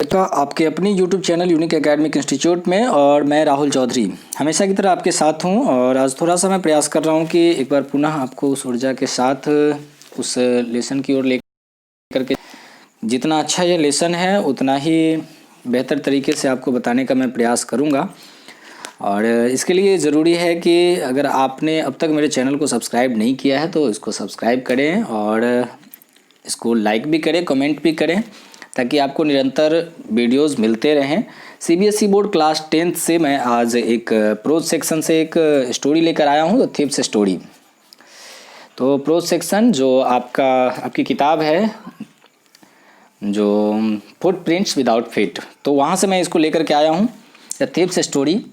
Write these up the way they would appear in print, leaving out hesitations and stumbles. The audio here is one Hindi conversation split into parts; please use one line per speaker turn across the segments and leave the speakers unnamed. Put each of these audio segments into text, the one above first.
का आपके अपनी YouTube channel unique academic institute में। और मैं राहुल चौधरी हमेशा की तरह आपके साथ हूं। और आज थोड़ा सा मैं प्रयास कर रहा हूं कि एक बार पुनः आपको उस ऊर्जा के साथ उस लेसन की ओर लेकर के, जितना अच्छा ये लेसन है उतना ही बेहतर तरीके से आपको बताने का मैं प्रयास करूंगा। और इसके लिए ज़रूरी है कि अगर आपने अब तक मेरे चैनल को सब्सक्राइब नहीं किया है तो इसको सब्सक्राइब करें और इसको लाइक भी करें, कमेंट भी करें, ताकि आपको निरंतर वीडियोस मिलते रहें। सीबीएसई बोर्ड क्लास 10th से मैं आज एक प्रोज सेक्शन से एक स्टोरी लेकर आया हूँ, थीव्स स्टोरी। तो प्रोज सेक्शन जो आपकी किताब है जो फुटप्रिंट्स विदाउट फीट, तो वहाँ से मैं इसको लेकर के आया हूँ, द थीव्स स्टोरी।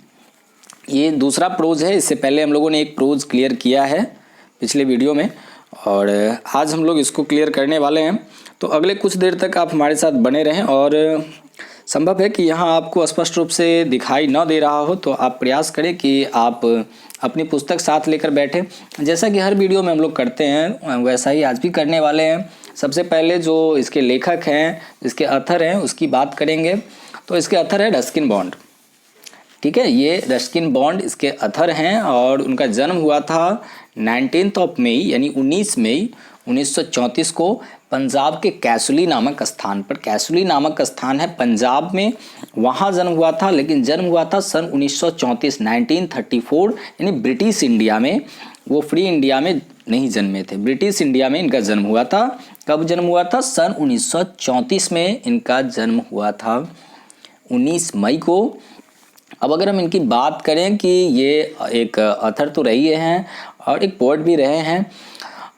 ये दूसरा प्रोज है। इससे पहले हम लोगों ने एक प्रोज क्लियर किया है पिछले वीडियो में, और आज हम लोग इसको क्लियर करने वाले हैं। तो अगले कुछ देर तक आप हमारे साथ बने रहें। और संभव है कि यहाँ आपको स्पष्ट रूप से दिखाई न दे रहा हो, तो आप प्रयास करें कि आप अपनी पुस्तक साथ लेकर बैठें। जैसा कि हर वीडियो में हम लोग करते हैं वैसा ही आज भी करने वाले हैं। सबसे पहले जो इसके लेखक हैं, इसके ऑथर हैं, उसकी बात करेंगे। तो इसके ऑथर है रस्किन बॉन्ड। ठीक है, ये रस्किन बॉन्ड इसके ऑथर हैं और उनका जन्म हुआ था 19 मई यानी 19 मई 1934 को पंजाब के कैसुली नामक स्थान पर। कैसुली नामक स्थान है पंजाब में, वहाँ जन्म हुआ था। लेकिन जन्म हुआ था सन 1934 1934 यानी ब्रिटिश इंडिया में। वो फ्री इंडिया में नहीं जन्मे थे, ब्रिटिश इंडिया में इनका जन्म हुआ था। कब जन्म हुआ था? सन 1934 में इनका जन्म हुआ था, 19 मई को। अब अगर हम इनकी बात करें कि ये एक ऑथर तो रहे हैं और एक पोएट भी रहे हैं,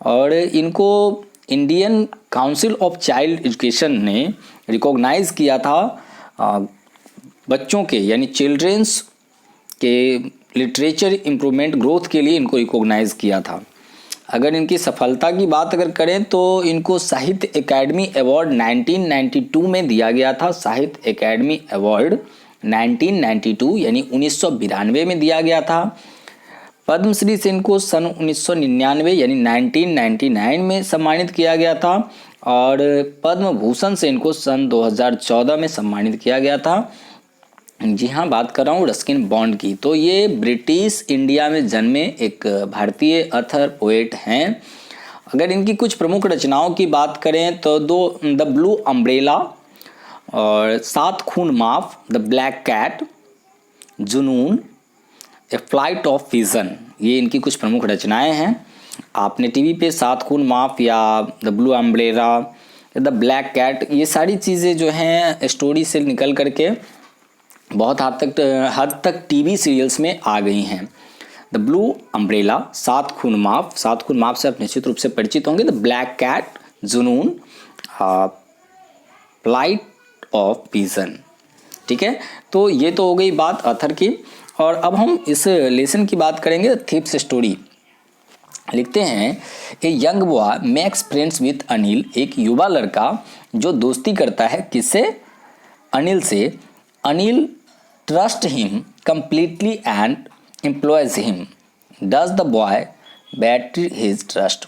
और इनको Indian council of child education ने रिकॉग्नाइज़ किया था बच्चों के यानी चिल्ड्रंस के लिटरेचर इम्प्रूवमेंट ग्रोथ के लिए इनको रिकॉग्नाइज़ किया था। अगर इनकी सफलता की बात अगर करें तो इनको साहित्य एकेडमी अवार्ड 1992 में दिया गया था। साहित्य एकेडमी अवार्ड 1992 यानी 1992 में दिया गया था। पद्मश्री से इनको सन 1999 यानी 1999 में सम्मानित किया गया था, और पद्म भूषण से इनको सन 2014 में सम्मानित किया गया था। जी हाँ, बात कर रहा हूँ रस्किन बॉन्ड की। तो ये ब्रिटिश इंडिया में जन्मे एक भारतीय ऑथर पोएट हैं। अगर इनकी कुछ प्रमुख रचनाओं की बात करें तो द ब्लू अम्ब्रेला और 7 खून माफ, द ब्लैक कैट, जुनून, ए फ्लाइट ऑफ विजन, ये इनकी कुछ प्रमुख रचनाएं हैं। आपने टीवी पे 7 खून माफ या द ब्लू अम्ब्रेला या द ब्लैक कैट, ये सारी चीज़ें जो हैं स्टोरी से निकल करके बहुत हद तक टीवी सीरियल्स में आ गई हैं। द ब्लू अम्ब्रेला, 7 खून माफ, 7 खून माफ से आप निश्चित रूप से परिचित होंगे। द ब्लैक कैट, जुनून, फ्लाइट ऑफ विजन। ठीक है, तो ये तो हो गई बात ऑथर की। और अब हम इस लेसन की बात करेंगे, थीव्स स्टोरी। लिखते हैं, a young boy makes friends with Anil, एक युवा लड़का जो दोस्ती करता है किससे? अनिल से। Anil trust him completely and employs him, does the boy betray his trust.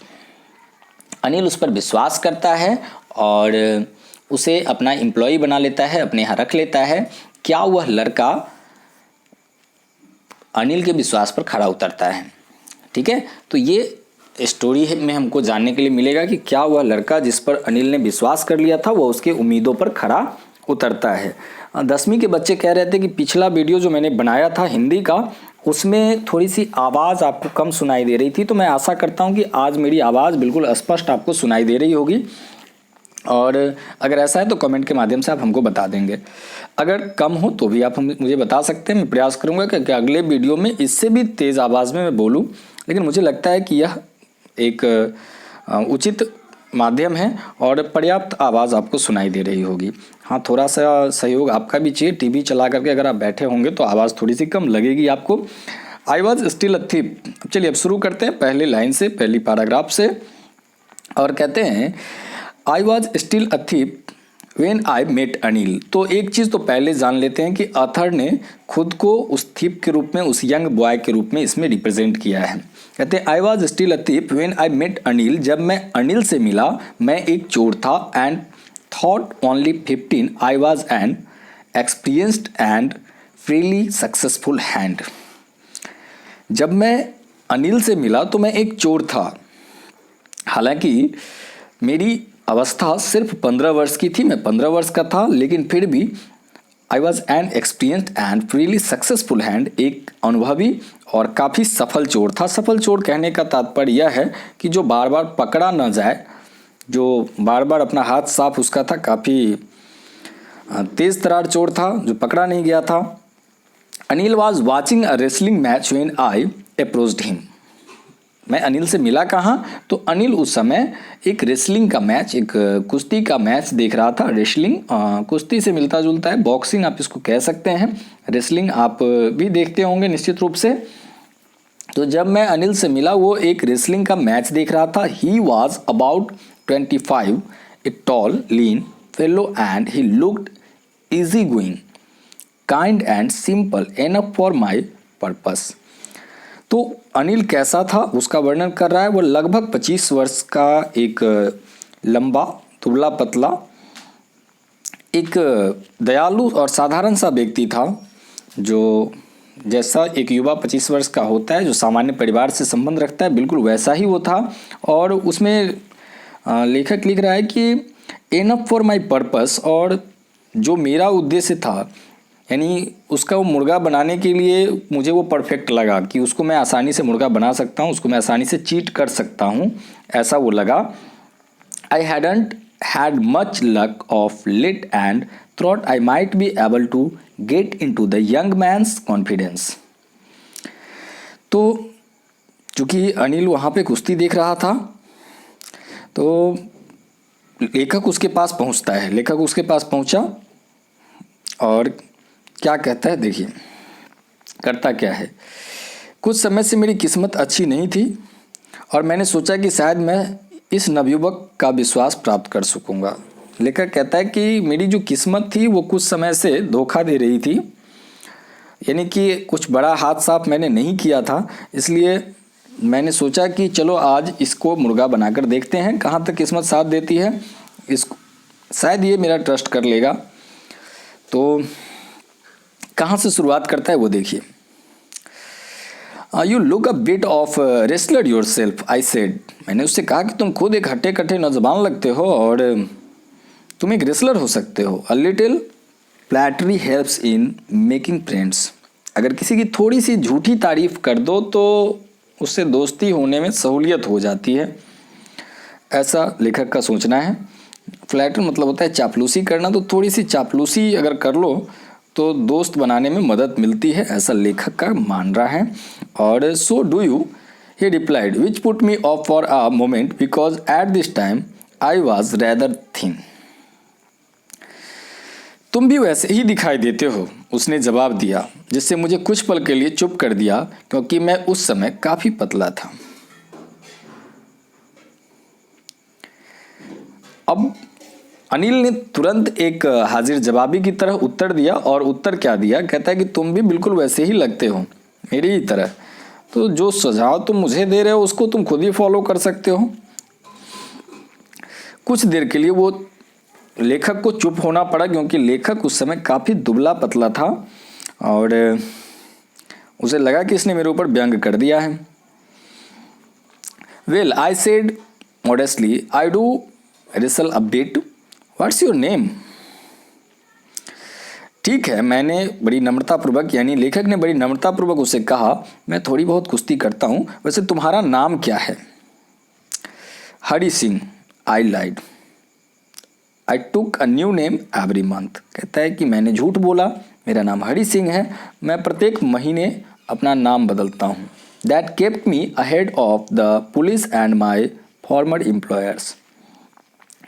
Anil उस पर विश्वास करता है और उसे अपना एम्प्लॉय बना लेता है, अपने यहाँ रख लेता है। क्या वह लड़का अनिल के विश्वास पर खरा उतरता है? ठीक है, तो ये स्टोरी में हमको जानने के लिए मिलेगा कि क्या वह लड़का जिस पर अनिल ने विश्वास कर लिया था वो उसके उम्मीदों पर खरा उतरता है। 10वीं के बच्चे कह रहे थे कि पिछला वीडियो जो मैंने बनाया था हिंदी का, उसमें थोड़ी सी आवाज़ आपको कम सुनाई दे रही थी। तो मैं आशा करता हूँ कि आज मेरी आवाज़ बिल्कुल स्पष्ट आपको सुनाई दे रही होगी। और अगर ऐसा है तो कमेंट के माध्यम से आप हमको बता देंगे। अगर कम हो तो भी आप मुझे बता सकते हैं। मैं प्रयास करूंगा कि अगले वीडियो में इससे भी तेज़ आवाज़ में मैं बोलूं, लेकिन मुझे लगता है कि यह एक उचित माध्यम है और पर्याप्त आवाज़ आपको सुनाई दे रही होगी। हाँ, थोड़ा सा सहयोग आपका भी चाहिए। टीवी चला करके अगर आप बैठे होंगे तो आवाज़ थोड़ी सी कम लगेगी आपको। आई वॉज स्टिल अ थीव। चलिए अब शुरू करते हैं पहली लाइन से, पहली पैराग्राफ से। और कहते हैं, I was still a thief when I met Anil. तो एक चीज़ तो पहले जान लेते हैं कि ऑथर ने खुद को उस थीव के रूप में, उस यंग बॉय के रूप में इसमें रिप्रेजेंट किया है। कहते हैं, I was still a thief when I met Anil, जब मैं अनिल से मिला मैं एक चोर था, and thought only 15 I was an experienced and freely successful hand. जब मैं अनिल से मिला तो मैं एक चोर था। हालांकि मेरी अवस्था सिर्फ 15 वर्ष की थी, मैं 15 वर्ष का था, लेकिन फिर भी I was an experienced and freely successful hand, एक अनुभवी और काफ़ी सफल चोर था। सफल चोर कहने का तात्पर्य यह है कि जो बार बार पकड़ा न जाए, जो बार बार अपना हाथ साफ उसका था, काफ़ी तेज तरार चोर था जो पकड़ा नहीं गया था। Anil was watching a wrestling match when I approached him. मैं अनिल से मिला कहाँ, तो अनिल उस समय एक रेसलिंग का मैच, एक कुश्ती का मैच देख रहा था। रेसलिंग कुश्ती से मिलता जुलता है, बॉक्सिंग आप इसको कह सकते हैं, रेसलिंग आप भी देखते होंगे निश्चित रूप से। तो जब मैं अनिल से मिला वो एक रेसलिंग का मैच देख रहा था। He was about 25, a tall lean fellow and he looked easy going, kind and simple enough for my purpose. तो अनिल कैसा था उसका वर्णन कर रहा है। वो लगभग 25 वर्ष का एक लंबा दुबला पतला एक दयालु और साधारण सा व्यक्ति था, जो जैसा एक युवा 25 वर्ष का होता है जो सामान्य परिवार से संबंध रखता है, बिल्कुल वैसा ही वो था। और उसमें लेखक लिख रहा है कि एनफ फॉर माई पर्पस, और जो मेरा उद्देश्य था, यानी उसका वो मुर्गा बनाने के लिए मुझे वो परफेक्ट लगा कि उसको मैं आसानी से मुर्गा बना सकता हूँ, उसको मैं आसानी से चीट कर सकता हूँ, ऐसा वो लगा। I hadn't had much luck of late and thought I might be able to get into the young man's confidence. तो चूँकि अनिल वहाँ पे कुश्ती देख रहा था, तो लेखक उसके पास पहुँचता है। लेखक उसके पास पहुँचा और क्या कहता है, देखिए करता क्या है। कुछ समय से मेरी किस्मत अच्छी नहीं थी और मैंने सोचा कि शायद मैं इस नवयुवक का विश्वास प्राप्त कर सकूंगा। लेखक कहता है कि मेरी जो किस्मत थी वो कुछ समय से धोखा दे रही थी, यानी कि कुछ बड़ा हाथ साफ मैंने नहीं किया था, इसलिए मैंने सोचा कि चलो आज इसको मुर्गा बनाकर देखते हैं कहाँ तक किस्मत साथ देती है, इसको शायद ये मेरा ट्रस्ट कर लेगा। तो कहाँ से शुरुआत करता है वो देखिए। You look a bit of wrestler your self, I said. मैंने उससे कहा कि तुम खुद एक हट्टे कट्टे नौजवान लगते हो और तुम एक रेसलर हो सकते हो। A little flattery helps in making friends. अगर किसी की थोड़ी सी झूठी तारीफ कर दो तो उससे दोस्ती होने में सहूलियत हो जाती है, ऐसा लेखक का सोचना है। फ्लैटर मतलब होता है चापलूसी करना, तो थोड़ी सी चापलूसी अगर कर लो तो दोस्त बनाने में मदद मिलती है, ऐसा लेखक का मान रहा है। और so do you, he replied, which put me of for a moment because at this time I was rather thin. तुम भी वैसे ही दिखाई देते हो, उसने जवाब दिया, जिससे मुझे कुछ पल के लिए चुप कर दिया क्योंकि मैं उस समय काफी पतला था। अब अनिल ने तुरंत एक हाजिर जवाबी की तरह उत्तर दिया, और उत्तर क्या दिया, कहता है कि तुम भी बिल्कुल वैसे ही लगते हो मेरी ही तरह, तो जो सुझाव तुम मुझे दे रहे हो उसको तुम खुद ही फॉलो कर सकते हो। कुछ देर के लिए वो लेखक को चुप होना पड़ा क्योंकि लेखक उस समय काफ़ी दुबला पतला था और उसे लगा कि इसने मेरे ऊपर व्यंग कर दिया है। Well I said modestly, I do wrestle a bit, what's your name. ठीक है, मैंने बड़ी नम्रतापूर्वक, यानी लेखक ने बड़ी नम्रतापूर्वक उसे कहा, मैं थोड़ी बहुत कुश्ती करता हूँ, वैसे तुम्हारा नाम क्या है। Hari Singh, I lied, I took a new name every month. कहता है कि मैंने झूठ बोला, मेरा नाम हरि सिंह है, मैं प्रत्येक महीने अपना नाम बदलता हूँ। That kept me ahead of the police and my farmer employers.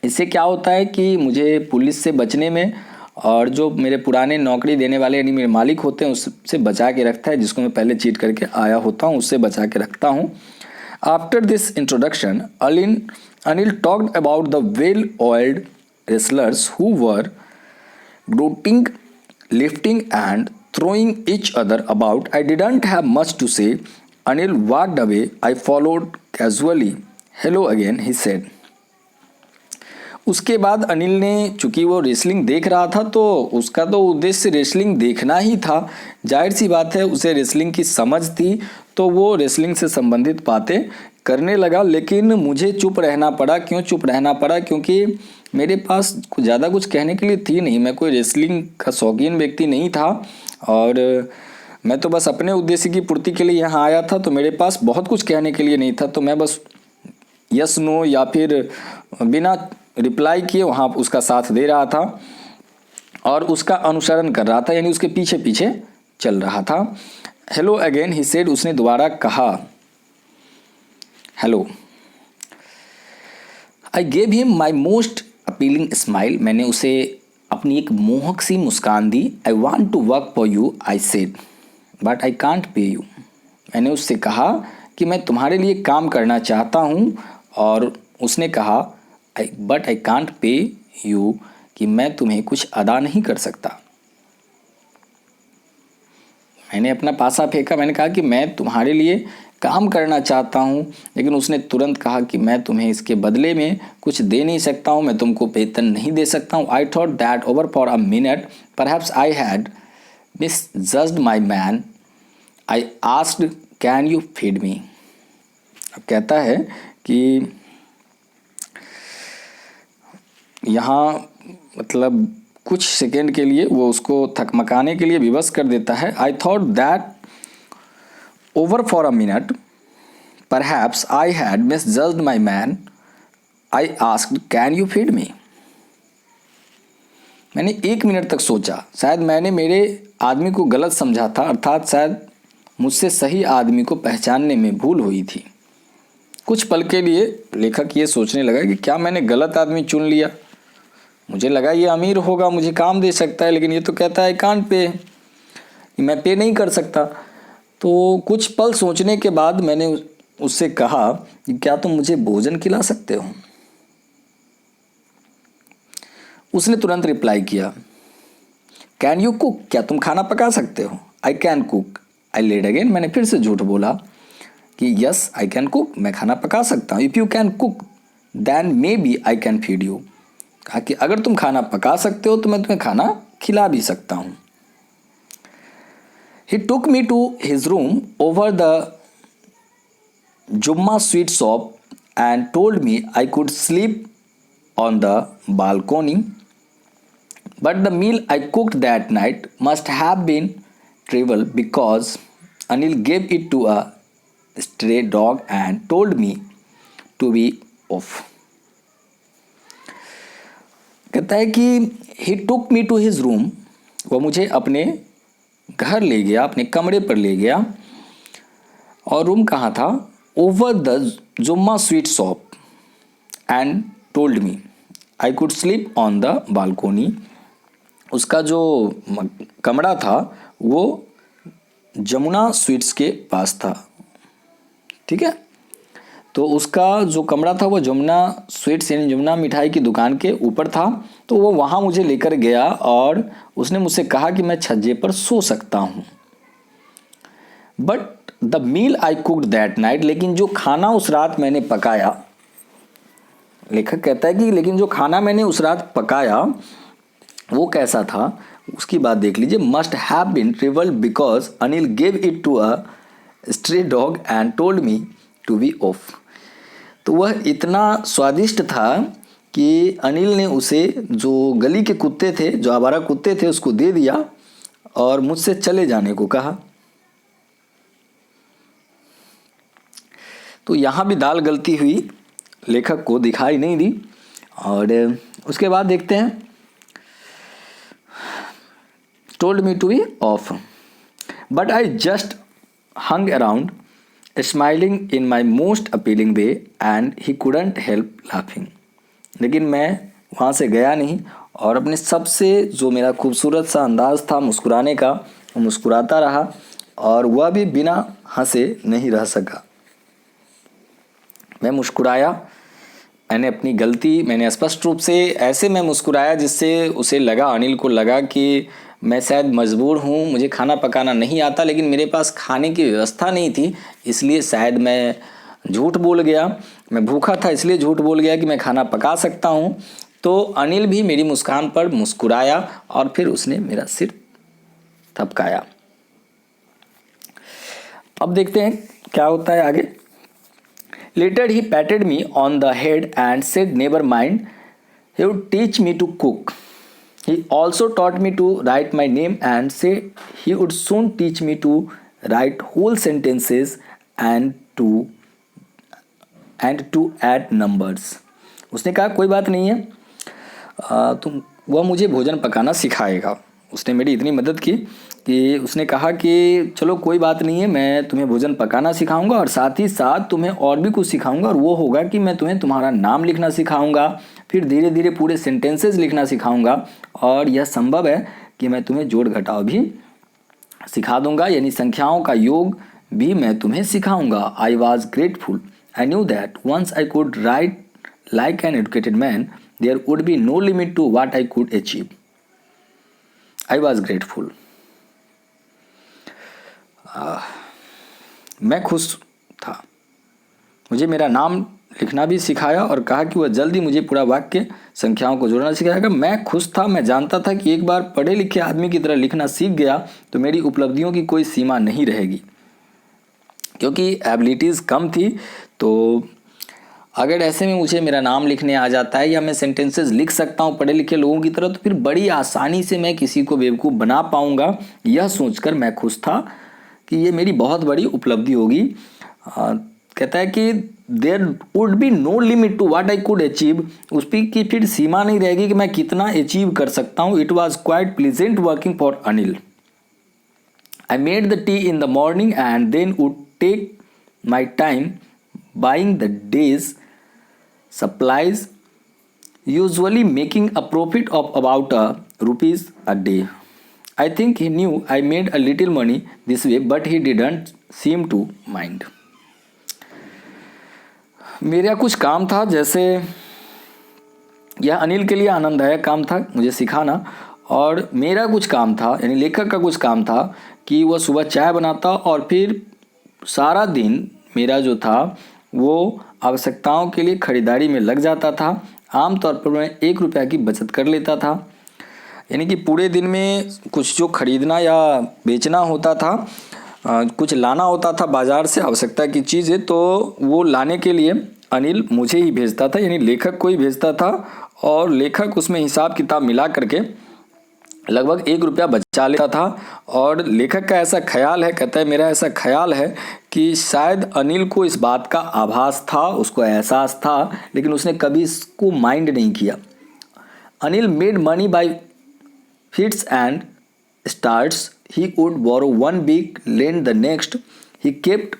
इससे क्या होता है कि मुझे पुलिस से बचने में और जो मेरे पुराने नौकरी देने वाले यानी मेरे मालिक होते हैं उससे बचा के रखता है, जिसको मैं पहले चीट करके आया होता हूँ उससे बचा के रखता हूँ। After this introduction Anil talked about the well oiled wrestlers who were grunting, lifting and throwing each other about. I didn't have much to say. Anil walked away. I followed casually. Hello again, he said. उसके बाद अनिल ने, चूंकि वो रेसलिंग देख रहा था तो उसका तो उद्देश्य रेसलिंग देखना ही था, जाहिर सी बात है उसे रेसलिंग की समझ थी, तो वो रेसलिंग से संबंधित बातें करने लगा। लेकिन मुझे चुप रहना पड़ा। क्यों चुप रहना पड़ा? क्योंकि मेरे पास ज़्यादा कुछ कहने के लिए थी नहीं। मैं कोई रेसलिंग का शौकीन व्यक्ति नहीं था और मैं तो बस अपने उद्देश्य की पूर्ति के लिए यहाँ आया था, तो मेरे पास बहुत कुछ कहने के लिए नहीं था। तो मैं बस यस नो या फिर बिना रिप्लाई किए वहाँ उसका साथ दे रहा था और उसका अनुसरण कर रहा था, यानी उसके पीछे पीछे चल रहा था। हेलो अगेन ही सेड, उसने दोबारा कहा hello. I gave him my most appealing smile, मैंने उसे अपनी एक मोहक सी मुस्कान दी। I want to work for you I said but I can't pay you, मैंने उससे कहा कि मैं तुम्हारे लिए काम करना चाहता हूँ, और उसने कहा but I can't pay you, कि मैं तुम्हें कुछ अदा नहीं कर सकता। मैंने अपना पासा फेंका, मैंने कहा कि मैं तुम्हारे लिए काम करना चाहता हूँ, लेकिन उसने तुरंत कहा कि मैं तुम्हें इसके बदले में कुछ दे नहीं सकता हूँ, मैं तुमको वेतन नहीं दे सकता हूँ। I thought that over for a minute perhaps I had misjudged my man, I asked can you feed me. अब कहता है कि यहाँ मतलब कुछ सेकेंड के लिए वो उसको थकमकाने के लिए विवश कर देता है। I thought that over for a minute perhaps I had misjudged my man, I asked can you feed me. मैंने 1 मिनट तक सोचा, शायद मैंने मेरे आदमी को गलत समझा था, अर्थात शायद मुझसे सही आदमी को पहचानने में भूल हुई थी। कुछ पल के लिए लेखक ये सोचने लगा कि क्या मैंने गलत आदमी चुन लिया। मुझे लगा ये अमीर होगा, मुझे काम दे सकता है, लेकिन ये तो कहता है कांट पे, मैं पे नहीं कर सकता। तो कुछ पल सोचने के बाद मैंने उससे कहा कि क्या तुम मुझे भोजन खिला सकते हो? उसने तुरंत रिप्लाई किया कैन यू कुक, क्या तुम खाना पका सकते हो? I can cook I lied again, मैंने फिर से झूठ बोला कि यस आई कैन कुक, मैं खाना पका सकता हूँ। If you can cook then maybe I can feed you, कहा कि अगर तुम खाना पका सकते हो तो मैं तुम्हें खाना खिला भी सकता हूँ। He took me to his room over the Jumma sweet shop and told me I could sleep on the balcony, but the meal I cooked that night must have been trivial because Anil gave it to a stray dog and told me to be off. कहता है कि he took me to his room, वो मुझे अपने घर ले गया, अपने कमरे पर ले गया। और रूम कहाँ था? ओवर द जुम्मा sweet shop and told me I could sleep on the balcony. उसका जो कमरा था वो जमुना स्वीट्स के पास था, ठीक है। तो उसका जो कमरा था वो जमुना स्वीट्स यानी जमुना मिठाई की दुकान के ऊपर था। तो वो वहाँ मुझे लेकर गया और उसने मुझसे कहा कि मैं छज्जे पर सो सकता हूँ। But the meal I cooked that night, लेकिन जो खाना उस रात मैंने पकाया, लेखक कहता है कि लेकिन जो खाना मैंने उस रात पकाया वो कैसा था, उसकी बात देख लीजिए। Must have been terrible because Anil gave it to a stray dog and told me to be off. तो वह इतना स्वादिष्ट था कि अनिल ने उसे, जो गली के कुत्ते थे, जो आवारा कुत्ते थे, उसको दे दिया और मुझसे चले जाने को कहा। तो यहाँ भी दाल गलती हुई, लेखक को दिखाई नहीं दी। और उसके बाद देखते हैं told me to be off but I just hung around smiling in my most appealing way and he couldn't help laughing. लेकिन मैं वहाँ से गया नहीं और अपने सबसे जो मेरा खूबसूरत सा अंदाज़ था मुस्कुराने का, वो मुस्कुराता रहा और वह भी बिना हंसे नहीं रह सका। मैं मुस्कुराया, मैंने अपनी गलती, मैंने स्पष्ट रूप से ऐसे मैं मुस्कुराया जिससे उसे लगा, अनिल को लगा कि मैं शायद मजबूर हूँ, मुझे खाना पकाना नहीं आता, लेकिन मेरे पास खाने की व्यवस्था नहीं थी, इसलिए शायद मैं झूठ बोल गया। मैं भूखा था इसलिए झूठ बोल गया कि मैं खाना पका सकता हूँ। तो अनिल भी मेरी मुस्कान पर मुस्कुराया और फिर उसने मेरा सिर थपकाया। अब देखते हैं क्या होता है आगे। Later he patted me on the head and said never mind, he would teach me to cook. He also taught me to write my name and said he would soon teach me to write whole sentences and to add numbers. उसने कहा कोई बात नहीं है, तुम वह मुझे भोजन पकाना सिखाएगा। उसने मेरी इतनी मदद की कि उसने कहा कि चलो कोई बात नहीं है, मैं तुम्हें भोजन पकाना सिखाऊंगा और साथ ही साथ तुम्हें और भी कुछ सिखाऊंगा, और वो होगा कि मैं तुम्हें तुम्हारा नाम लिखना सिखाऊंगा, फिर धीरे धीरे पूरे सेंटेंसेस लिखना सिखाऊंगा, और यह संभव है कि मैं तुम्हें जोड़ घटाव भी सिखा दूंगा, यानी संख्याओं का योग भी मैं तुम्हें सिखाऊंगा। I was grateful, I knew that once I could write like an educated man there would be no limit to what I could achieve. I was grateful. मैं खुश था। मुझे मेरा नाम लिखना भी सिखाया और कहा कि वह जल्दी मुझे पूरा वाक्य संख्याओं को जोड़ना सिखाएगा। मैं खुश था। मैं जानता था कि एक बार पढ़े लिखे आदमी की तरह लिखना सीख गया तो मेरी उपलब्धियों की कोई सीमा नहीं रहेगी। क्योंकि एबिलिटीज़ कम थी, तो अगर ऐसे में मुझे मेरा नाम लिखने आ जाता है या मैं सेंटेंसेस लिख सकता हूँ पढ़े लिखे लोगों की तरह, तो फिर बड़ी आसानी से मैं किसी को बेवकूफ़ बना पाऊँगा। यह सोचकर मैं खुश था कि ये मेरी बहुत बड़ी उपलब्धि होगी। कहता है कि there would be no limit to what I could achieve, उसकी की फिर सीमा नहीं रहेगी कि मैं कितना अचीव कर सकता हूँ। It was quite pleasant working for Anil. I made the tea in the morning and then would take my time buying the day's supplies, usually making a profit of about rupees a day. I think he knew I made a little money this way, but he didn't seem to mind. मेरा कुछ काम था, जैसे यह अनिल के लिए आनंददायक काम था मुझे सिखाना, और मेरा कुछ काम था यानी लेखक का कुछ काम था कि वह सुबह चाय बनाता और फिर सारा दिन मेरा जो था वो आवश्यकताओं के लिए खरीदारी में लग जाता था। आमतौर पर मैं 1 रुपया की बचत कर लेता था, यानी कि पूरे दिन में कुछ जो खरीदना या बेचना होता था, कुछ लाना होता था बाज़ार से आवश्यकता की चीज़ें, तो वो लाने के लिए अनिल मुझे ही भेजता था, यानी लेखक को ही भेजता था, और लेखक उसमें हिसाब किताब मिला करके लगभग 1 रुपया बचा लेता था। और लेखक का ऐसा ख्याल है, कहता है मेरा ऐसा ख्याल है कि शायद अनिल को इस बात का आभास था, उसको एहसास था, लेकिन उसने कभी इसको माइंड नहीं किया। Anil made money by fits and starts. He would borrow one week, lend the next. He kept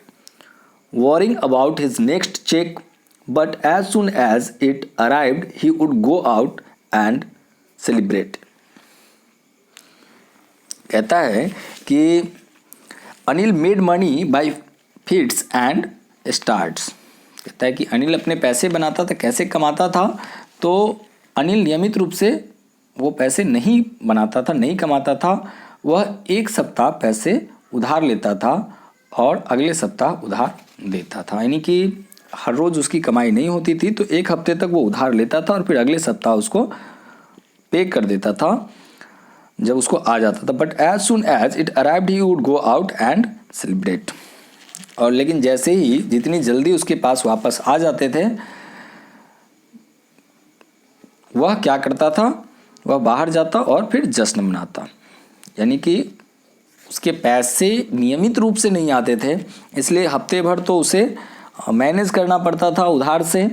worrying about his next cheque, but as soon as it arrived he would go out and celebrate. कहता है कि Anil made money by fits and starts. कहता है कि अनिल अपने पैसे बनाता था। कैसे कमाता था? तो अनिल नियमित रूप से वो पैसे नहीं बनाता था, नहीं कमाता था। वह 1 सप्ताह पैसे उधार लेता था और अगले सप्ताह उधार देता था, यानी कि हर रोज़ उसकी कमाई नहीं होती थी, तो 1 हफ्ते तक वो उधार लेता था और फिर अगले सप्ताह उसको पे कर देता था जब उसको आ जाता था। But as soon as it arrived he would go out and celebrate. और लेकिन जैसे ही जितनी जल्दी उसके पास वापस आ जाते थे, वह क्या करता था? वह बाहर जाता और फिर जश्न मनाता। यानी कि उसके पैसे नियमित रूप से नहीं आते थे, इसलिए हफ्ते भर तो उसे मैनेज करना पड़ता था उधार से,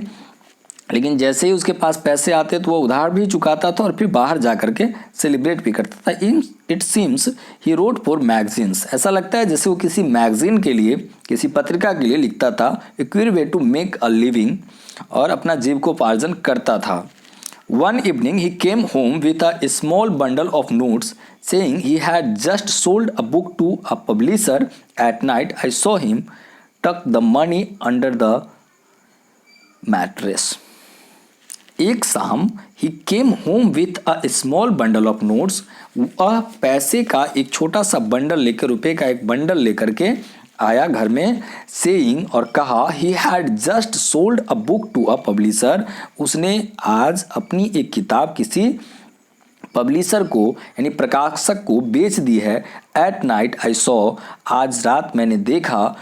लेकिन जैसे ही उसके पास पैसे आते तो वो उधार भी चुकाता था और फिर बाहर जा कर के सेलिब्रेट भी करता था। It seems he wrote for magazines. ऐसा लगता है जैसे वो किसी मैगजीन के लिए, किसी पत्रिका के लिए लिखता था। A quick way to make a living, और अपना जीविकोपार्जन करता था। One evening he came home with a small bundle of notes saying he had just sold a book to a publisher. At night I saw him tuck the money under the mattress. एक शाम he came home with a small bundle of notes. वह पैसे का एक छोटा सा बंडल लेकर, रुपए का एक बंडल लेकर के आया घर में सेइंग और कहा he had just sold a book to a publisher, उसने आज अपनी एक किताब किसी पब्लिशर को यानी प्रकाशक को बेच दी है। एट नाइट आई सॉ, आज रात मैंने देखा,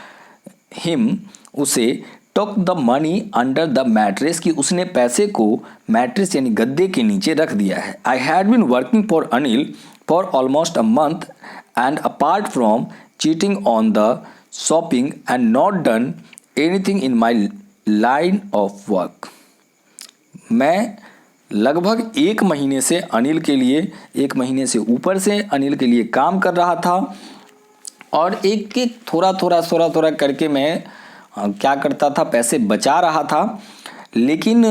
हिम उसे, took the money under the mattress, कि उसने पैसे को मैट्रेस यानी गद्दे के नीचे रख दिया है। I had been working for Anil for almost a month and apart from cheating on the shopping and not done anything in my line of work. मैं लगभग 1 महीने से अनिल के लिए, 1 महीने से ऊपर से अनिल के लिए काम कर रहा था और एक एक थोड़ा थोड़ा करके मैं क्या करता था, पैसे बचा रहा था, लेकिन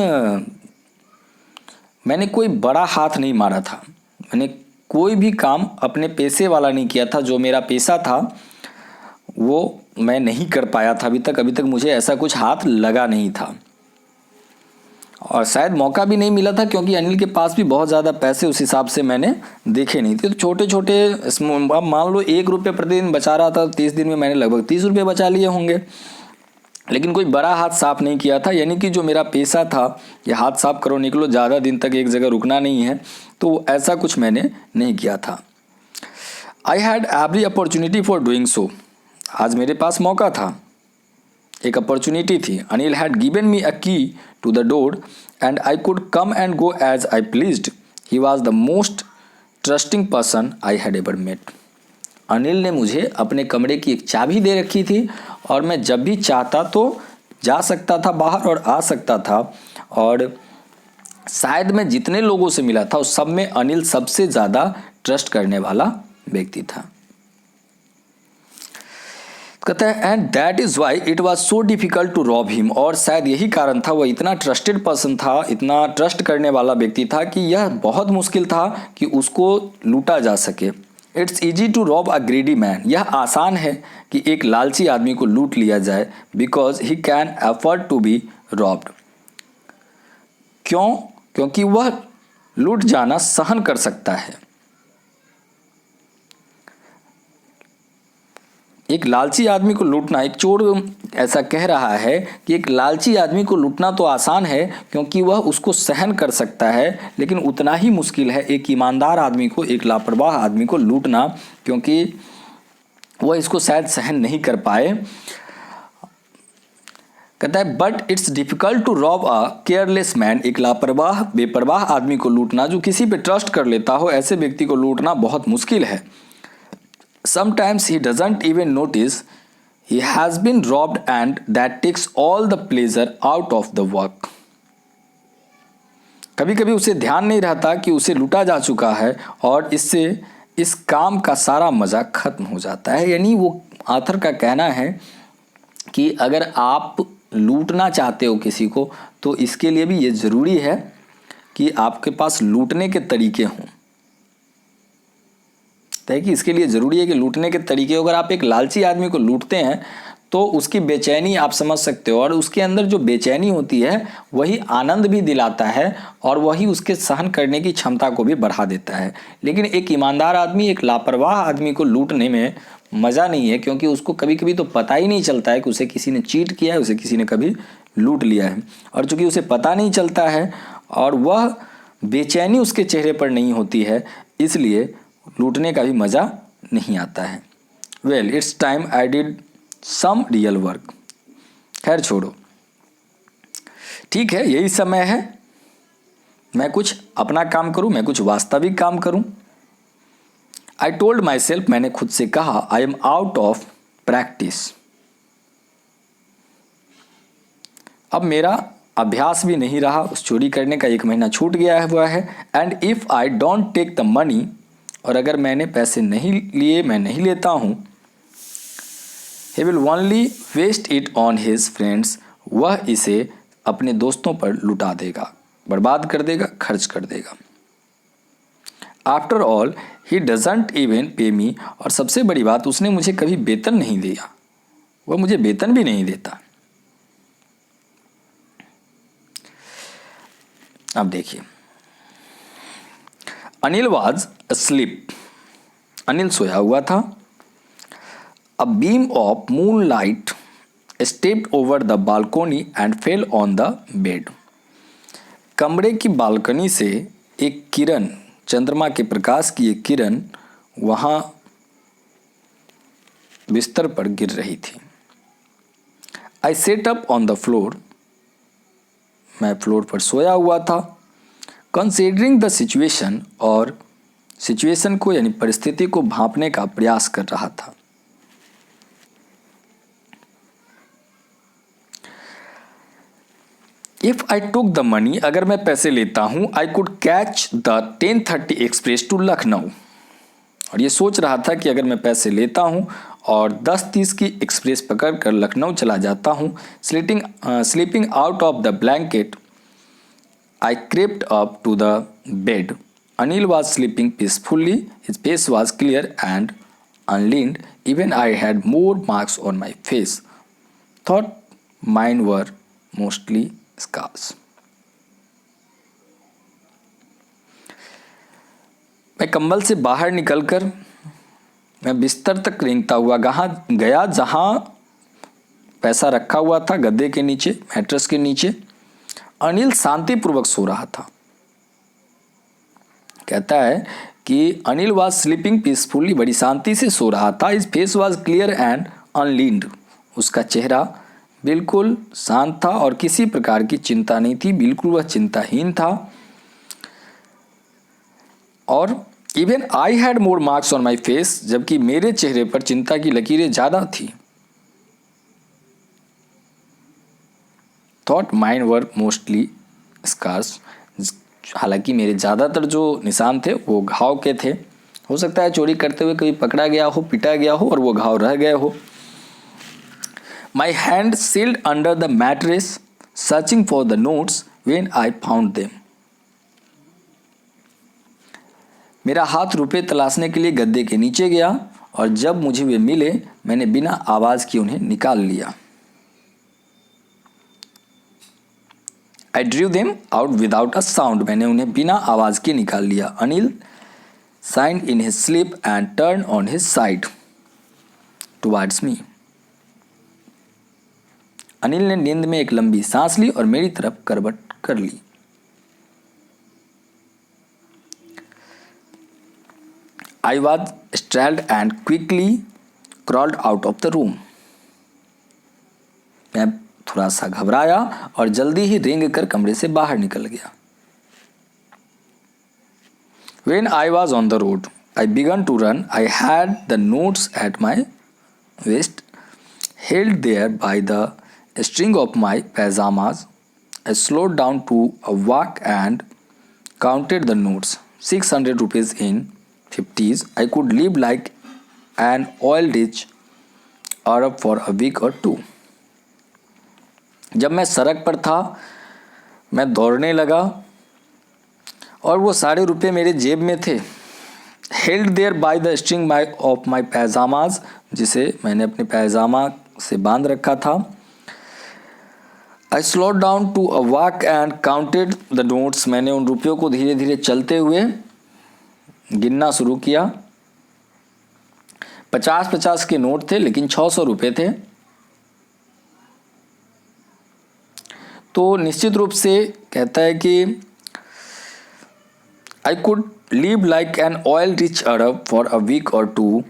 मैंने कोई बड़ा हाथ नहीं मारा था। मैंने कोई भी काम अपने पैसे वाला नहीं किया था। जो मेरा पैसा था वो मैं नहीं कर पाया था अभी तक मुझे ऐसा कुछ हाथ लगा नहीं था और शायद मौका भी नहीं मिला था, क्योंकि अनिल के पास भी बहुत ज़्यादा पैसे उस हिसाब से मैंने देखे नहीं थे। तो छोटे छोटे, अब मान लो 1 रुपये प्रतिदिन बचा रहा था, 30 दिन में मैंने लगभग 30 रुपये बचा लिए होंगे, लेकिन कोई बड़ा हाथ साफ नहीं किया था। यानी कि जो मेरा पैसा था, ये हाथ साफ करो निकलो, ज़्यादा दिन तक एक जगह रुकना नहीं है, तो ऐसा कुछ मैंने नहीं किया था। I had every opportunity for doing so, आज मेरे पास मौका था, एक अपॉर्चुनिटी थी। Anil had given me a key to the door and I could come and go as I pleased, he was the most trusting person I had ever met. Anil ने मुझे अपने कमरे की एक चाबी दे रखी थी और मैं जब भी चाहता तो जा सकता था बाहर और आ सकता था, और शायद मैं जितने लोगों से मिला था उस सब में अनिल सबसे ज़्यादा ट्रस्ट करने वाला व्यक्ति था। कहता है and that is why it was so difficult to rob him, और शायद यही कारण था, वह इतना ट्रस्टेड पर्सन था, इतना ट्रस्ट करने वाला व्यक्ति था कि यह बहुत मुश्किल था कि उसको लूटा जा सके। It's easy to rob a greedy man, यह आसान है कि एक लालची आदमी को लूट लिया जाए, because he can afford to be robbed, क्यों? क्योंकि वह लूट जाना सहन कर सकता है। एक लालची आदमी को लूटना, एक चोर ऐसा कह रहा है कि एक लालची आदमी को लूटना तो आसान है क्योंकि वह उसको सहन कर सकता है, लेकिन उतना ही मुश्किल है एक ईमानदार आदमी को, एक लापरवाह आदमी को लूटना, क्योंकि वह इसको शायद सहन नहीं कर पाए। कहता है but it's difficult to rob a careless man, एक लापरवाह बेपरवाह आदमी को लूटना, जो किसी पे ट्रस्ट कर लेता हो, ऐसे व्यक्ति को लूटना बहुत मुश्किल है। Sometimes he doesn't even notice he has been robbed, and that takes all the pleasure out of the work. कभी कभी उसे ध्यान नहीं रहता कि उसे लूटा जा चुका है और इससे इस काम का सारा मज़ा खत्म हो जाता है। यानी वो ऑथर का कहना है कि अगर आप लूटना चाहते हो किसी को तो इसके लिए भी ये ज़रूरी है कि आपके पास लूटने के तरीके हों। है कि इसके लिए ज़रूरी है कि लूटने के तरीके, अगर आप एक लालची आदमी को लूटते हैं तो उसकी बेचैनी आप समझ सकते हो, और उसके अंदर जो बेचैनी होती है वही आनंद भी दिलाता है और वही उसके सहन करने की क्षमता को भी बढ़ा देता है। लेकिन एक ईमानदार आदमी, एक लापरवाह आदमी को लूटने में मज़ा नहीं है, क्योंकि उसको कभी कभी तो पता ही नहीं चलता है कि उसे किसी ने चीट किया है, उसे किसी ने कभी लूट लिया है, और चूँकि उसे पता नहीं चलता है और वह बेचैनी उसके चेहरे पर नहीं होती है, इसलिए लूटने का भी मज़ा नहीं आता है। Well it's time I did some real work, खैर छोड़ो, ठीक है, यही समय है मैं कुछ अपना काम करूं, मैं कुछ वास्तविक काम करूं। आई टोल्ड माई सेल्फ, मैंने खुद से कहा, I am out of practice, अब मेरा अभ्यास भी नहीं रहा, उस चोरी करने का 1 महीना छूट गया हुआ है। And if I don't take the money, और अगर मैंने पैसे नहीं लिए, मैं नहीं लेता हूँ, he will only waste it on his friends, वह इसे अपने दोस्तों पर लुटा देगा, बर्बाद कर देगा, खर्च कर देगा। After all he doesn't even पे मी, और सबसे बड़ी बात, उसने मुझे कभी वेतन नहीं दिया, वह मुझे वेतन भी नहीं देता। अब देखिए, अनिल वाज अस्लीप, अनिल सोया हुआ था। A beam of moonlight stepped over the balcony and fell on the bed. कमरे की बालकनी से एक किरण, चंद्रमा के प्रकाश की एक किरण वहाँ बिस्तर पर गिर रही थी. I sat up on the floor. मैं फ्लोर पर सोया हुआ था. Considering the situation, और सिचुएशन को यानी परिस्थिति को भांपने का प्रयास कर रहा था. If I took the money, अगर मैं पैसे लेता हूँ, I could catch the 10:30 express to Lucknow. और ये सोच रहा था कि अगर मैं पैसे लेता हूँ और 10:30 की एक्सप्रेस पकड़कर लखनऊ चला जाता हूँ. Sleeping out of the blanket I crept up to the bed. Anil was sleeping peacefully. His face was clear and unlined. Even I had more marks on my face. Thought mine were mostly scars. मैं कंबल से बाहर निकलकर मैं बिस्तर तक रेंगता हुआ गया जहां पैसा रखा हुआ था, गद्दे के नीचे, मैट्रेस के नीचे. अनिल शांतिपूर्वक सो रहा था. कहता है कि अनिल वाज स्लीपिंग पीसफुली, बड़ी शांति से सो रहा था. His face was clear and unlined. उसका चेहरा बिल्कुल शांत था और किसी प्रकार की चिंता नहीं थी, बिल्कुल वह चिंताहीन था. और even I had more marks on my face, जबकि मेरे चेहरे पर चिंता की लकीरें ज़्यादा थी. Thought mine were mostly scars. हालांकि मेरे ज़्यादातर जो निशान थे वो घाव के थे. हो सकता है चोरी करते हुए कभी पकड़ा गया हो, पिटा गया हो और वो घाव रह गए हो. My hand slid under the mattress searching for the notes when I found them. मेरा हाथ रुपए तलाशने के लिए गद्दे के नीचे गया और जब मुझे वे मिले मैंने बिना आवाज़ किए उन्हें निकाल लिया. I drew them out without a sound. मैंने उन्हें बिना आवाज़ के निकाल लिया. Anil signed in his sleep and turn on his side towards me. Anil ने नींद में एक लंबी सांस ली और मेरी तरफ करवट कर ली. I was startled and quickly crawled out of the room. मैं थोड़ा सा घबराया और जल्दी ही रेंग कर कमरे से बाहर निकल गया. When I was on the road, I began to run. I had the notes at my waist, held there by the string of my pajamas. I slowed down to a walk and counted the notes. 600 rupees in 50s. I could live like an oil-rich Arab for a week or two. जब मैं सड़क पर था मैं दौड़ने लगा और वो सारे रुपए मेरे जेब में थे. Held there by the string of my pajamas, जिसे मैंने अपने पैजामा से बांध रखा था. I slowed down to a walk and counted the notes. मैंने उन रुपयों को धीरे धीरे चलते हुए गिनना शुरू किया. 50-50 के नोट थे लेकिन 600 रुपये थे. तो निश्चित रूप से कहता है कि I could live like an oil rich Arab for a week or two.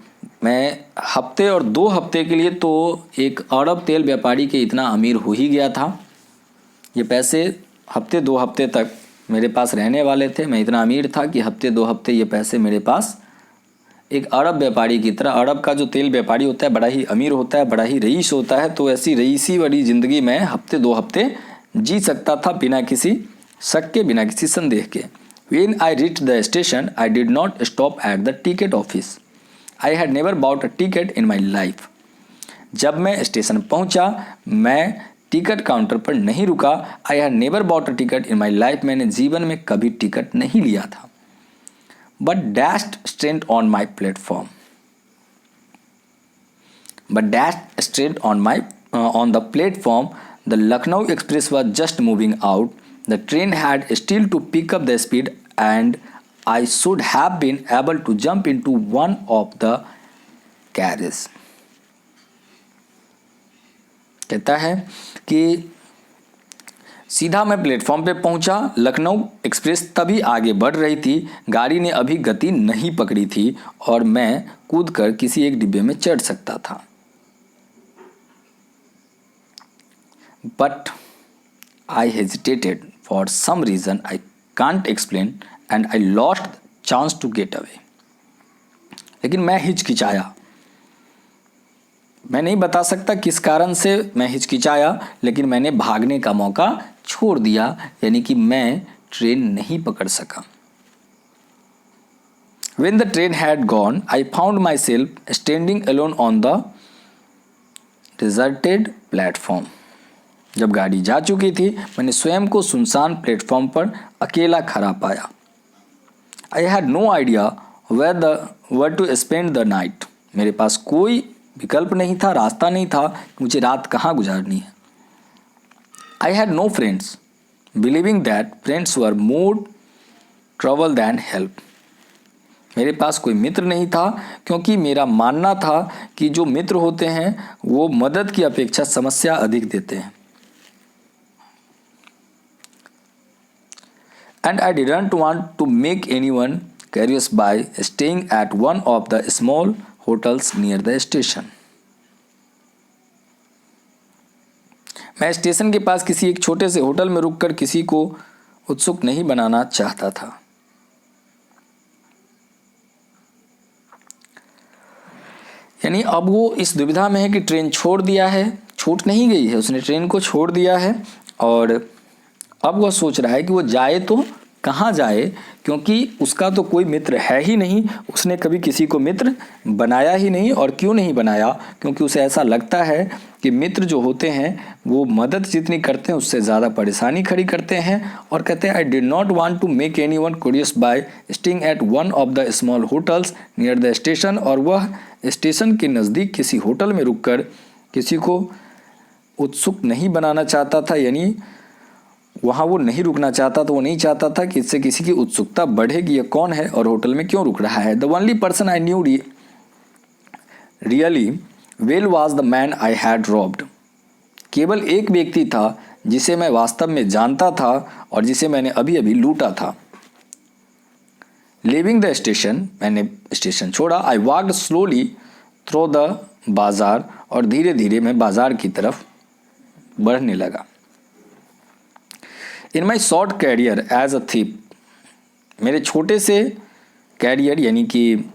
मैं हफ्ते और 2 हफ्ते के लिए तो एक अरब तेल व्यापारी के इतना अमीर हो ही गया था. ये पैसे हफ्ते 2 हफ्ते तक मेरे पास रहने वाले थे. मैं इतना अमीर था कि हफ्ते 2 हफ्ते ये पैसे मेरे पास एक अरब व्यापारी की तरह. अरब का जो तेल व्यापारी होता है बड़ा ही अमीर होता है, बड़ा ही रईस होता है. तो ऐसी रईसी वाली ज़िंदगी में हफ्ते 2 हफ्ते जी सकता था बिना किसी शक के, बिना किसी संदेह के. When I reached the station, I did not stop at the ticket office. I had never bought a ticket in my life. जब मैं स्टेशन पहुंचा मैं टिकट काउंटर पर नहीं रुका. I had never bought a ticket in my life. मैंने जीवन में कभी टिकट नहीं लिया था. But dashed straight on my platform. But dashed straight on the platform. The Lucknow Express was just moving out. The train had still to pick up the speed and I should have been able to jump into one of the carriages. कहता है कि सीधा मैं प्लेटफॉर्म पे पहुंचा। लखनऊ एक्सप्रेस तभी आगे बढ़ रही थी, गाड़ी ने अभी गति नहीं पकड़ी थी और मैं कूदकर किसी एक डिब्बे में चढ़ सकता था। But I hesitated for some reason I can't explain and I lost the chance to get away. लेकिन मैं हिचकिचाया। मैं नहीं बता सकता किस कारण से मैं हिचकिचाया, लेकिन मैंने भागने का मौका छोड़ दिया, यानी कि मैं ट्रेन नहीं पकड़ सका। When the train had gone, I found myself standing alone on the deserted platform. जब गाड़ी जा चुकी थी, मैंने स्वयं को सुनसान प्लेटफॉर्म पर अकेला खड़ा पाया। I had no idea where to spend the night. मेरे पास कोई विकल्प नहीं था, रास्ता नहीं था कि मुझे रात कहाँ गुजारनी है। I had no friends, believing that friends were more trouble than help. मेरे पास कोई मित्र नहीं था, क्योंकि मेरा मानना था कि जो मित्र होते हैं वो मदद की अपेक्षा समस्या अधिक देते हैं। And I didn't want to make anyone curious by staying at one of the small hotels near the station. मैं स्टेशन के पास किसी एक छोटे से होटल में रुककर किसी को उत्सुक नहीं बनाना चाहता था। यानी अब वो इस दुविधा में है कि ट्रेन छोड़ दिया है, छूट नहीं गई है, उसने ट्रेन को छोड़ दिया है और अब वह सोच रहा है कि वो जाए तो कहाँ जाए, क्योंकि उसका तो कोई मित्र है ही नहीं, उसने कभी किसी को मित्र बनाया ही नहीं। और क्यों नहीं बनाया? क्योंकि उसे ऐसा लगता है कि मित्र जो होते हैं वो मदद जितनी करते हैं उससे ज़्यादा परेशानी खड़ी करते हैं। और कहते हैं I did not want to make anyone curious by staying at one of the small hotels near the station. और वह स्टेशन के नज़दीक किसी होटल में रुककर किसी को उत्सुक नहीं बनाना चाहता था, यानी वहाँ वो नहीं रुकना चाहता, तो वो नहीं चाहता था कि इससे किसी की उत्सुकता बढ़ेगी, ये कौन है और होटल में क्यों रुक रहा है। The only person I knew really well was the man I had robbed. केवल एक व्यक्ति था जिसे मैं वास्तव में जानता था और जिसे मैंने अभी अभी लूटा था। लिविंग द स्टेशन, मैंने स्टेशन छोड़ा। I walked slowly through the बाजार, और धीरे धीरे मैं बाजार की तरफ बढ़ने लगा। In my short career as a thief, मेरे छोटे से कैरियर यानी कि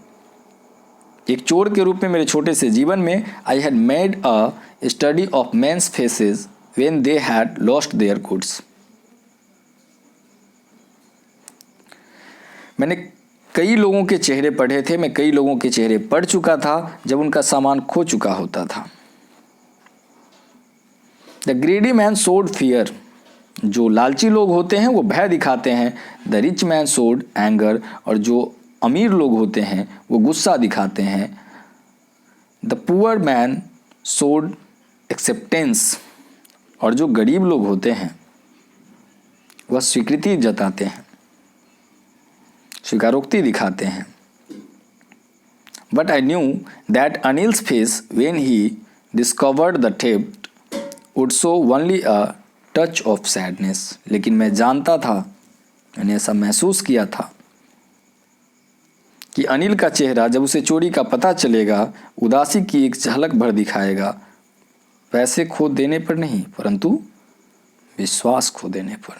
एक चोर के रूप में मेरे छोटे से जीवन में, I had made a study of men's faces when they had lost their goods. मैंने कई लोगों के चेहरे पढ़े थे, मैं कई लोगों के चेहरे पढ़ चुका था जब उनका सामान खो चुका होता था। The greedy man showed fear, जो लालची लोग होते हैं वो भय दिखाते हैं। The rich man showed anger, और जो अमीर लोग होते हैं वो गुस्सा दिखाते हैं। The poor man showed acceptance, और जो गरीब लोग होते हैं वह स्वीकृति जताते हैं, स्वीकारोक्ति दिखाते हैं। But I knew that Anil's face when he discovered the theft would show only a touch of sadness. लेकिन मैं जानता था, मैंने ऐसा महसूस किया था कि अनिल का चेहरा जब उसे चोरी का पता चलेगा उदासी की एक झलक भर दिखाएगा, पैसे खो देने पर नहीं परंतु विश्वास खो देने पर।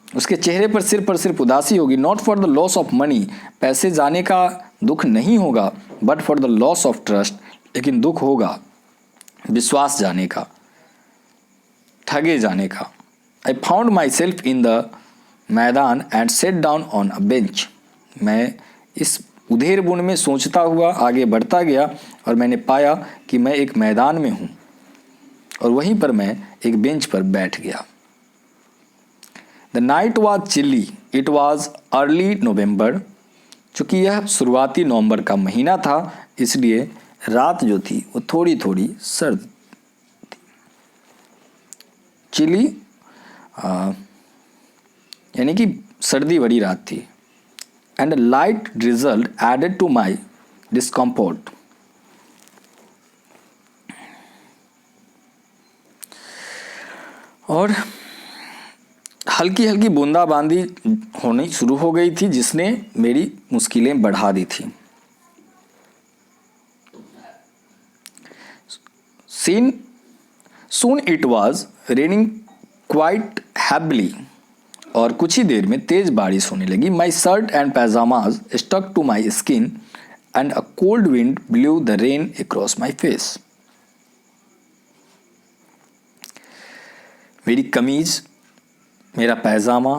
उसके चेहरे पर सिर्फ उदासी होगी। Not for the loss of money, पैसे जाने का दुख नहीं होगा, but for the loss of trust, लेकिन दुख होगा विश्वास जाने का, ठगे जाने का। I found myself in the maidan and set down on a bench. मैं इस उधेर बुन में सोचता हुआ आगे बढ़ता गया और मैंने पाया कि मैं एक मैदान में हूँ और वहीं पर मैं एक बेंच पर बैठ गया। The night was chilly, it was early November. चूँकि यह शुरुआती नवंबर का महीना था इसलिए रात जो थी वो थोड़ी थोड़ी सर्द थी। चिली यानी कि सर्दी भरी रात थी। And light drizzled added to my discomfort. और हल्की हल्की बूंदाबांदी होनी शुरू हो गई थी, जिसने मेरी मुश्किलें बढ़ा दी थी। Soon it was raining quite heavily और कुछ ही देर में तेज बारिश होने लगी। My shirt and pajamas stuck to my skin and a cold wind blew the rain across my face. मेरी कमीज, मेरा पैजामा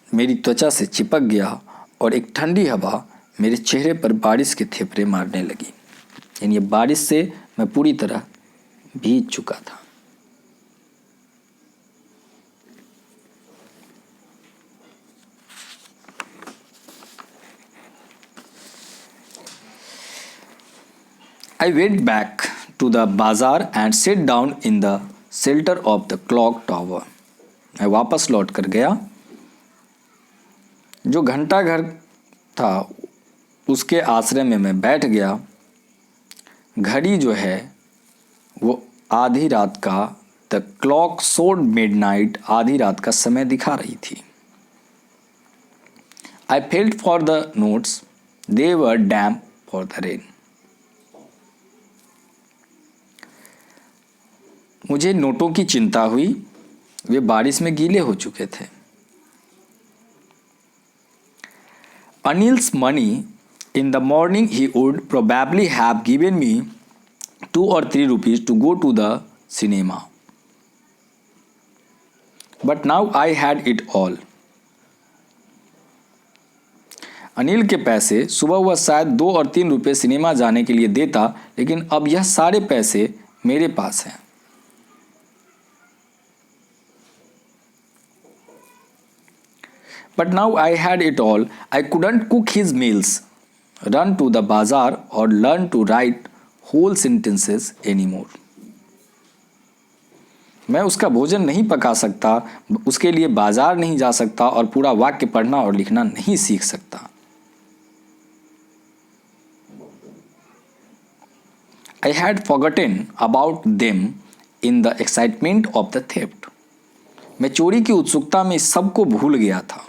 मेरी त्वचा से चिपक गया और एक ठंडी हवा मेरे चेहरे पर बारिश के थेपड़े मारने लगी। यानी बारिश से मैं पूरी तरह भीग चुका था। I went back to the bazaar and sat down in the shelter of the clock tower. मैं वापस लौट कर गया। जो घंटा घर था उसके आश्रय में मैं बैठ गया। घड़ी जो है वो आधी रात का, द क्लॉक शोड मिडनाइट, आधी रात का समय दिखा रही थी। I felt for the notes, they were damp for the rain. मुझे नोटों की चिंता हुई, वे बारिश में गीले हो चुके थे। Anil's money in the morning he would probably have given me 2 or 3 rupees to go to the cinema. But now I had it all. Anil के पैसे सुबह वह शायद 2 और 3 रुपये सिनेमा जाने के लिए देता, लेकिन अब यह सारे पैसे मेरे पास हैं। But now I had it all. I couldn't cook his meals, run to the bazaar or learn to write whole sentences anymore. मैं उसका भोजन नहीं पका सकता, उसके लिए बाजार नहीं जा सकता और पूरा वाक्य पढ़ना और लिखना नहीं सीख सकता। I had forgotten about them in the excitement of the theft. मैं चोरी की उत्सुकता में सबको भूल गया था।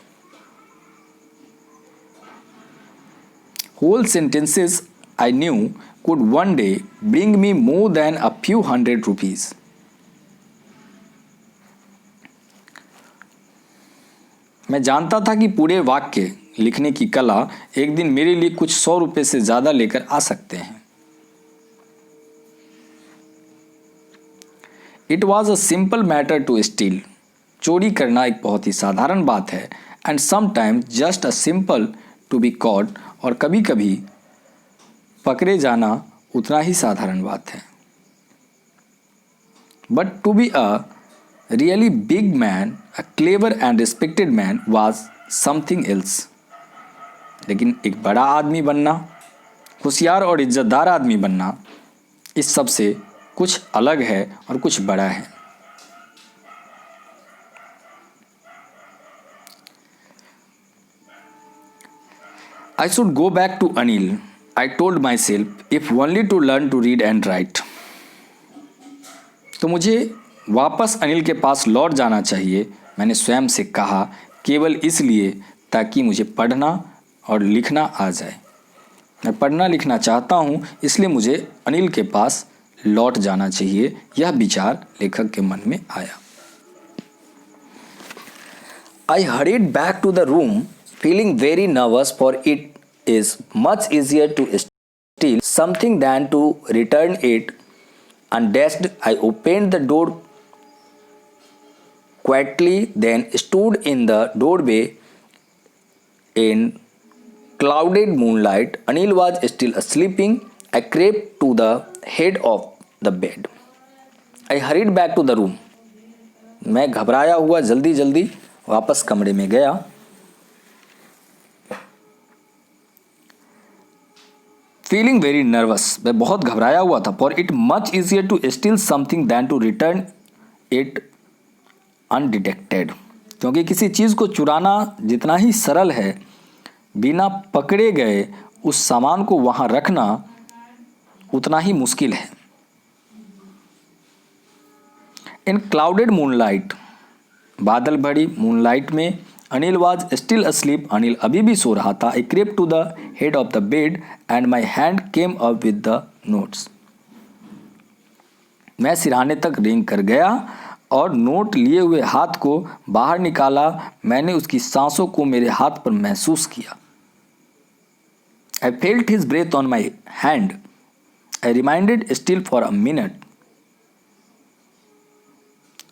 Whole sentences I knew could one day bring me more than a few hundred rupees. मैं जानता था कि पूरे वाक्य लिखने की कला एक दिन मेरे लिए कुछ 100 रुपये से ज़्यादा लेकर आ सकते हैं। It was a simple matter to steal. चोरी करना एक बहुत ही साधारण बात है। And sometimes just a simple to be caught, और कभी कभी पकड़े जाना उतना ही साधारण बात है। But to be a really big man, a clever and respected man was something else. लेकिन एक बड़ा आदमी बनना, होशियार और इज्जतदार आदमी बनना, इस सब से कुछ अलग है और कुछ बड़ा है। I should go back to Anil, I told myself, if only to learn to read and write. तो मुझे वापस अनिल के पास लौट जाना चाहिए, मैंने स्वयं से कहा, केवल इसलिए ताकि मुझे पढ़ना और लिखना आ जाए। मैं पढ़ना लिखना चाहता हूँ, इसलिए मुझे अनिल के पास लौट जाना चाहिए। यह विचार लेखक के मन में आया। I hurried back to the room, feeling very nervous, for it is much easier to steal something than to return it. Undressed, I opened the door quietly, then stood in the doorway in clouded moonlight. Anil was still sleeping. I crept to the head of the bed. I hurried back to the room. मैं घबराया हुआ जल्दी जल्दी वापस कमरे में गया। फीलिंग वेरी नर्वस, मैं बहुत घबराया हुआ था। For it much easier to steal something than to return it undetected, क्योंकि किसी चीज़ को चुराना जितना ही सरल है, बिना पकड़े गए उस सामान को वहाँ रखना उतना ही मुश्किल है। इन क्लाउडेड मूनलाइट, बादल भरी मूनलाइट में Anil was still asleep, Anil अभी भी सो रहा था। I crept to the head of the bed and my hand came up with the notes. मैं सिरहाने तक रेंग कर गया और नोट लिए हुए हाथ को बाहर निकाला। मैंने उसकी सांसों को मेरे हाथ पर महसूस किया। I felt his breath on my hand. I remained still for a minute.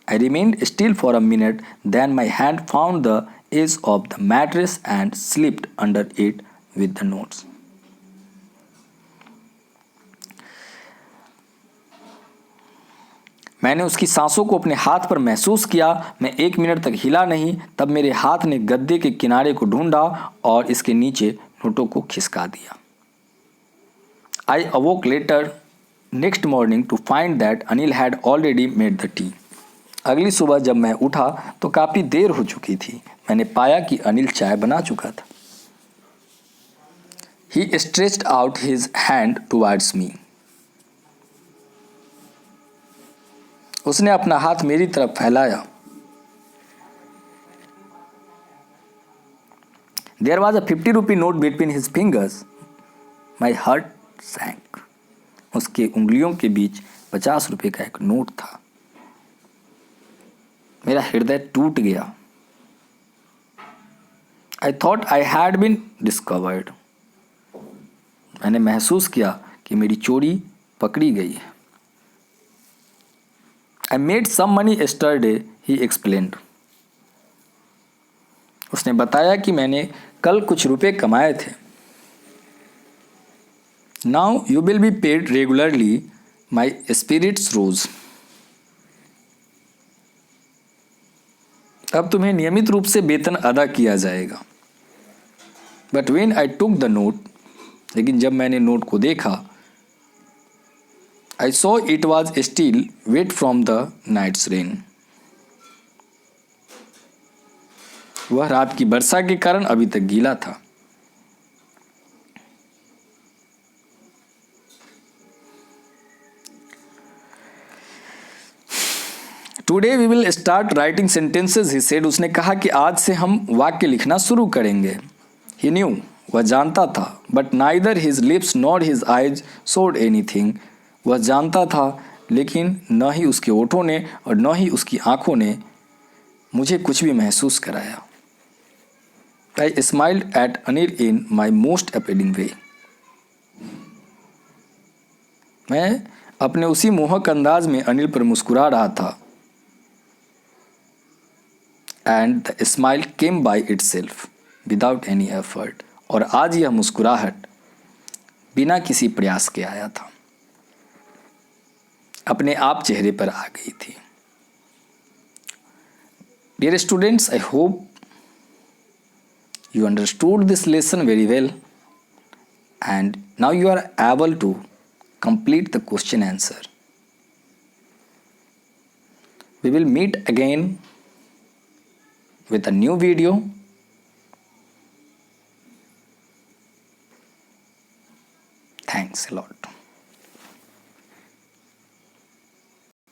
I remained still for a minute, then my hand found the edge of the mattress and slipped under it with the notes. मैंने उसकी सांसों को अपने हाथ पर महसूस किया। मैं 1 मिनट तक हिला नहीं, तब मेरे हाथ ने गद्दे के किनारे को ढूंढा और इसके नीचे नोटों को खिसका दिया। I awoke later next morning to find that Anil had already made the tea. अगली सुबह जब मैं उठा तो काफ़ी देर हो चुकी थी। मैंने पाया कि अनिल चाय बना चुका था। He stretched out his hand towards me. उसने अपना हाथ मेरी तरफ फैलाया। There was a 50 rupee note between his fingers. My heart sank. उसके उंगलियों के बीच 50 रुपये का एक नोट था। मेरा हृदय टूट गया। I thought I had been discovered. मैंने महसूस किया कि मेरी चोरी पकड़ी गई है। I made some money yesterday, he explained. उसने बताया कि मैंने कल कुछ रुपए कमाए थे। Now you will be paid regularly, my spirits rose. अब तुम्हें नियमित रूप से वेतन अदा किया जाएगा। But when I took the note, लेकिन जब मैंने नोट को देखा, I saw it was still wait from the night's rain. वह रात की वर्षा के कारण अभी तक गीला था। Today we will start writing sentences, he said. उसने कहा कि आज से हम वाक्य लिखना शुरू करेंगे। ही न्यू, वह जानता था। But neither his lips nor his eyes showed anything. वह जानता था, लेकिन न ही उसके ओठों ने और न ही उसकी आंखों ने मुझे कुछ भी महसूस कराया। I smiled at Anil in my most appealing way. मैं अपने उसी मोहक अंदाज में अनिल पर मुस्कुरा रहा था। And the smile came by it self without any effort. और आज यह मुस्कुराहट बिना किसी प्रयास के आया था, अपने आप चेहरे पर आ गई थी। Dear students, I hope you understood this lesson very well, and now you are able to complete the question answer. We will meet again with a new video. Thanks a lot.